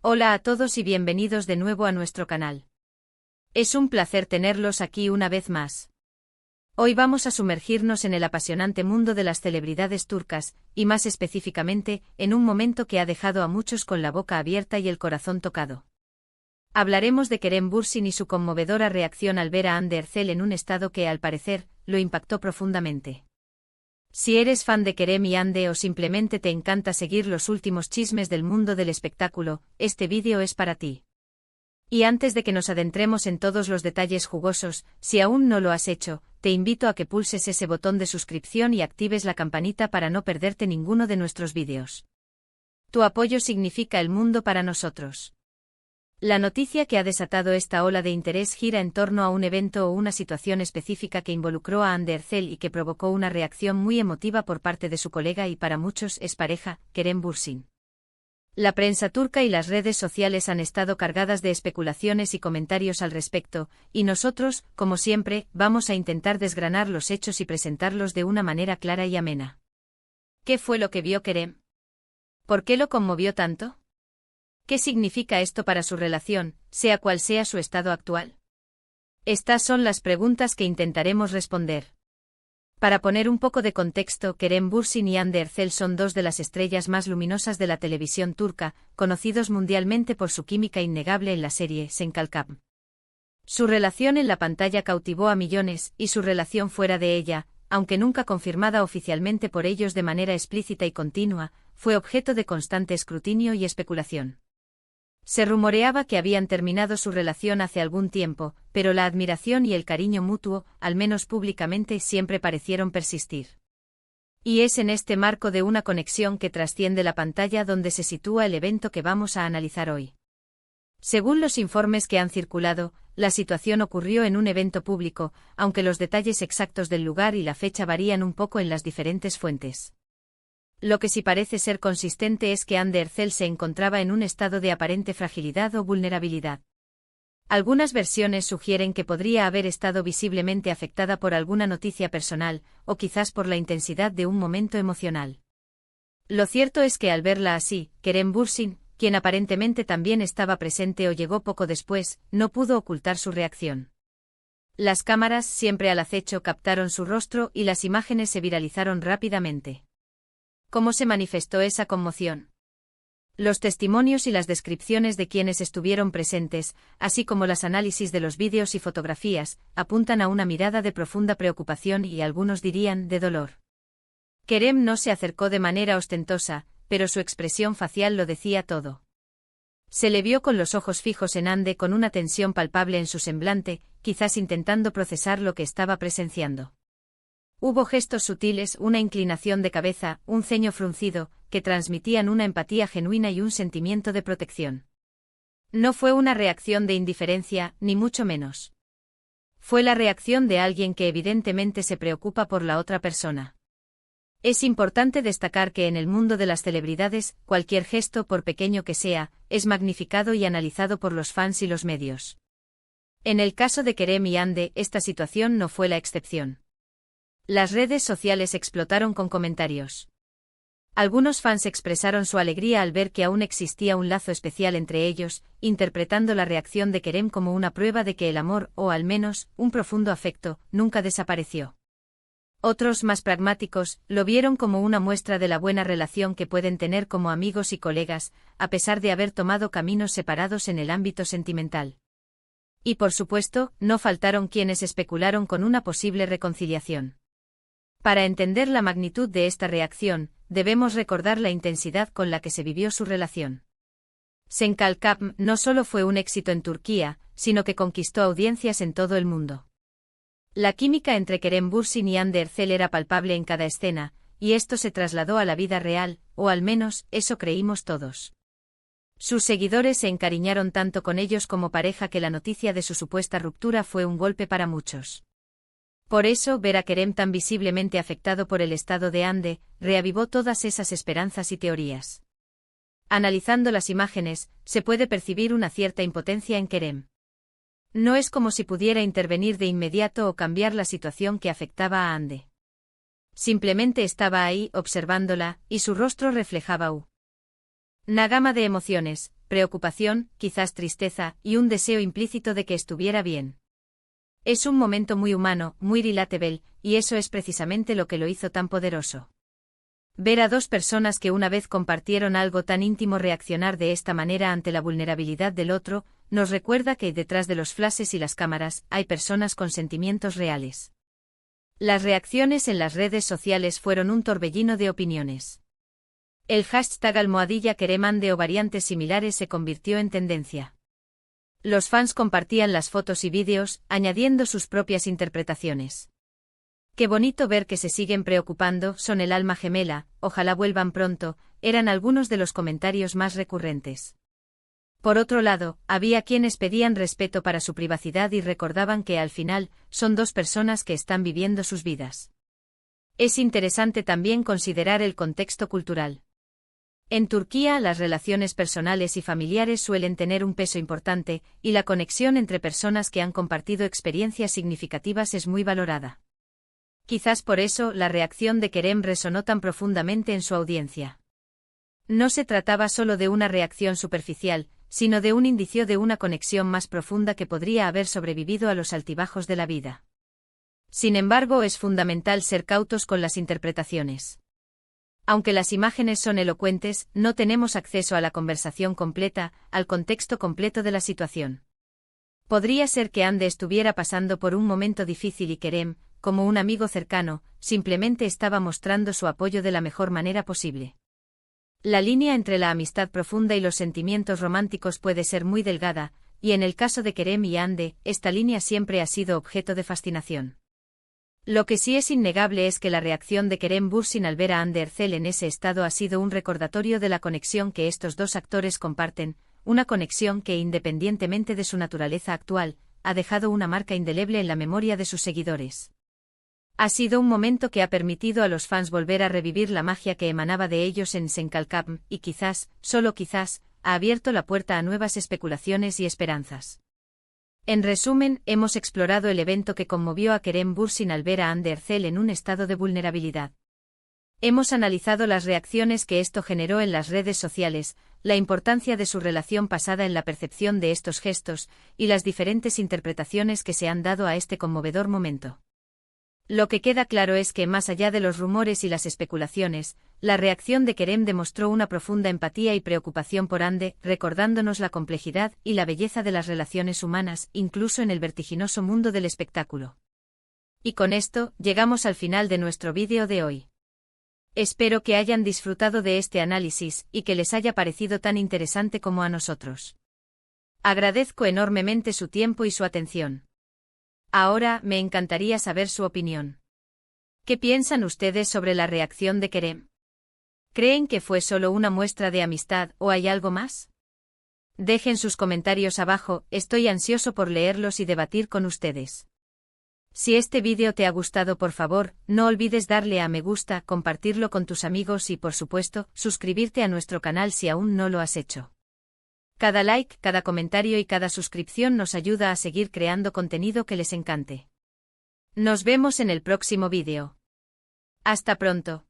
Hola a todos y bienvenidos de nuevo a nuestro canal. Es un placer tenerlos aquí una vez más. Hoy vamos a sumergirnos en el apasionante mundo de las celebridades turcas, y más específicamente, en un momento que ha dejado a muchos con la boca abierta y el corazón tocado. Hablaremos de Kerem Bürsin y su conmovedora reacción al ver a Hande Erçel en un estado que, al parecer, lo impactó profundamente. Si eres fan de Kerem y Hande o simplemente te encanta seguir los últimos chismes del mundo del espectáculo, este vídeo es para ti. Y antes de que nos adentremos en todos los detalles jugosos, si aún no lo has hecho, te invito a que pulses ese botón de suscripción y actives la campanita para no perderte ninguno de nuestros vídeos. Tu apoyo significa el mundo para nosotros. La noticia que ha desatado esta ola de interés gira en torno a un evento o una situación específica que involucró a Hande Erçel y que provocó una reacción muy emotiva por parte de su colega y para muchos expareja, Kerem Bürsin. La prensa turca y las redes sociales han estado cargadas de especulaciones y comentarios al respecto, y nosotros, como siempre, vamos a intentar desgranar los hechos y presentarlos de una manera clara y amena. ¿Qué fue lo que vio Kerem? ¿Por qué lo conmovió tanto? ¿Qué significa esto para su relación, sea cual sea su estado actual? Estas son las preguntas que intentaremos responder. Para poner un poco de contexto, Kerem Bürsin y Hande Erçel son dos de las estrellas más luminosas de la televisión turca, conocidos mundialmente por su química innegable en la serie Sen Kalkam. Su relación en la pantalla cautivó a millones, y su relación fuera de ella, aunque nunca confirmada oficialmente por ellos de manera explícita y continua, fue objeto de constante escrutinio y especulación. Se rumoreaba que habían terminado su relación hace algún tiempo, pero la admiración y el cariño mutuo, al menos públicamente, siempre parecieron persistir. Y es en este marco de una conexión que trasciende la pantalla donde se sitúa el evento que vamos a analizar hoy. Según los informes que han circulado, la situación ocurrió en un evento público, aunque los detalles exactos del lugar y la fecha varían un poco en las diferentes fuentes. Lo que sí parece ser consistente es que Hande Erçel se encontraba en un estado de aparente fragilidad o vulnerabilidad. Algunas versiones sugieren que podría haber estado visiblemente afectada por alguna noticia personal, o quizás por la intensidad de un momento emocional. Lo cierto es que al verla así, Kerem Bürsin, quien aparentemente también estaba presente o llegó poco después, no pudo ocultar su reacción. Las cámaras, siempre al acecho, captaron su rostro y las imágenes se viralizaron rápidamente. ¿Cómo se manifestó esa conmoción? Los testimonios y las descripciones de quienes estuvieron presentes, así como los análisis de los vídeos y fotografías, apuntan a una mirada de profunda preocupación y algunos dirían de dolor. Kerem no se acercó de manera ostentosa, pero su expresión facial lo decía todo. Se le vio con los ojos fijos en Hande con una tensión palpable en su semblante, quizás intentando procesar lo que estaba presenciando. Hubo gestos sutiles, una inclinación de cabeza, un ceño fruncido, que transmitían una empatía genuina y un sentimiento de protección. No fue una reacción de indiferencia, ni mucho menos. Fue la reacción de alguien que evidentemente se preocupa por la otra persona. Es importante destacar que en el mundo de las celebridades, cualquier gesto, por pequeño que sea, es magnificado y analizado por los fans y los medios. En el caso de Kerem y Hande, esta situación no fue la excepción. Las redes sociales explotaron con comentarios. Algunos fans expresaron su alegría al ver que aún existía un lazo especial entre ellos, interpretando la reacción de Kerem como una prueba de que el amor, o al menos, un profundo afecto, nunca desapareció. Otros, más pragmáticos, lo vieron como una muestra de la buena relación que pueden tener como amigos y colegas, a pesar de haber tomado caminos separados en el ámbito sentimental. Y por supuesto, no faltaron quienes especularon con una posible reconciliación. Para entender la magnitud de esta reacción, debemos recordar la intensidad con la que se vivió su relación. Sen Kalkam no solo fue un éxito en Turquía, sino que conquistó audiencias en todo el mundo. La química entre Kerem Bürsin y Hande Erçel era palpable en cada escena, y esto se trasladó a la vida real, o al menos, eso creímos todos. Sus seguidores se encariñaron tanto con ellos como pareja que la noticia de su supuesta ruptura fue un golpe para muchos. Por eso, ver a Kerem tan visiblemente afectado por el estado de Hande, reavivó todas esas esperanzas y teorías. Analizando las imágenes, se puede percibir una cierta impotencia en Kerem. No es como si pudiera intervenir de inmediato o cambiar la situación que afectaba a Hande. Simplemente estaba ahí, observándola, y su rostro reflejaba una gama de emociones, preocupación, quizás tristeza, y un deseo implícito de que estuviera bien. Es un momento muy humano, muy relatable, y eso es precisamente lo que lo hizo tan poderoso. Ver a dos personas que una vez compartieron algo tan íntimo reaccionar de esta manera ante la vulnerabilidad del otro, nos recuerda que detrás de los flashes y las cámaras hay personas con sentimientos reales. Las reacciones en las redes sociales fueron un torbellino de opiniones. El hashtag #KeremAnde o variantes similares se convirtió en tendencia. Los fans compartían las fotos y vídeos, añadiendo sus propias interpretaciones. Qué bonito ver que se siguen preocupando, son el alma gemela, ojalá vuelvan pronto, eran algunos de los comentarios más recurrentes. Por otro lado, había quienes pedían respeto para su privacidad y recordaban que al final, son dos personas que están viviendo sus vidas. Es interesante también considerar el contexto cultural. En Turquía, las relaciones personales y familiares suelen tener un peso importante, y la conexión entre personas que han compartido experiencias significativas es muy valorada. Quizás por eso la reacción de Kerem resonó tan profundamente en su audiencia. No se trataba solo de una reacción superficial, sino de un indicio de una conexión más profunda que podría haber sobrevivido a los altibajos de la vida. Sin embargo, es fundamental ser cautos con las interpretaciones. Aunque las imágenes son elocuentes, no tenemos acceso a la conversación completa, al contexto completo de la situación. Podría ser que Hande estuviera pasando por un momento difícil y Kerem, como un amigo cercano, simplemente estaba mostrando su apoyo de la mejor manera posible. La línea entre la amistad profunda y los sentimientos románticos puede ser muy delgada, y en el caso de Kerem y Hande, esta línea siempre ha sido objeto de fascinación. Lo que sí es innegable es que la reacción de Kerem Bürsin al ver a Hande Erçel en ese estado ha sido un recordatorio de la conexión que estos dos actores comparten, una conexión que, independientemente de su naturaleza actual, ha dejado una marca indeleble en la memoria de sus seguidores. Ha sido un momento que ha permitido a los fans volver a revivir la magia que emanaba de ellos en Senkalkam, y quizás, solo quizás, ha abierto la puerta a nuevas especulaciones y esperanzas. En resumen, hemos explorado el evento que conmovió a Kerem Bürsin al ver a Hande Erçel en un estado de vulnerabilidad. Hemos analizado las reacciones que esto generó en las redes sociales, la importancia de su relación pasada en la percepción de estos gestos, y las diferentes interpretaciones que se han dado a este conmovedor momento. Lo que queda claro es que, más allá de los rumores y las especulaciones, la reacción de Kerem demostró una profunda empatía y preocupación por Hande, recordándonos la complejidad y la belleza de las relaciones humanas, incluso en el vertiginoso mundo del espectáculo. Y con esto, llegamos al final de nuestro vídeo de hoy. Espero que hayan disfrutado de este análisis, y que les haya parecido tan interesante como a nosotros. Agradezco enormemente su tiempo y su atención. Ahora, me encantaría saber su opinión. ¿Qué piensan ustedes sobre la reacción de Kerem? ¿Creen que fue solo una muestra de amistad o hay algo más? Dejen sus comentarios abajo, estoy ansioso por leerlos y debatir con ustedes. Si este vídeo te ha gustado, por favor, no olvides darle a me gusta, compartirlo con tus amigos y, por supuesto, suscribirte a nuestro canal si aún no lo has hecho. Cada like, cada comentario y cada suscripción nos ayuda a seguir creando contenido que les encante. Nos vemos en el próximo vídeo. Hasta pronto.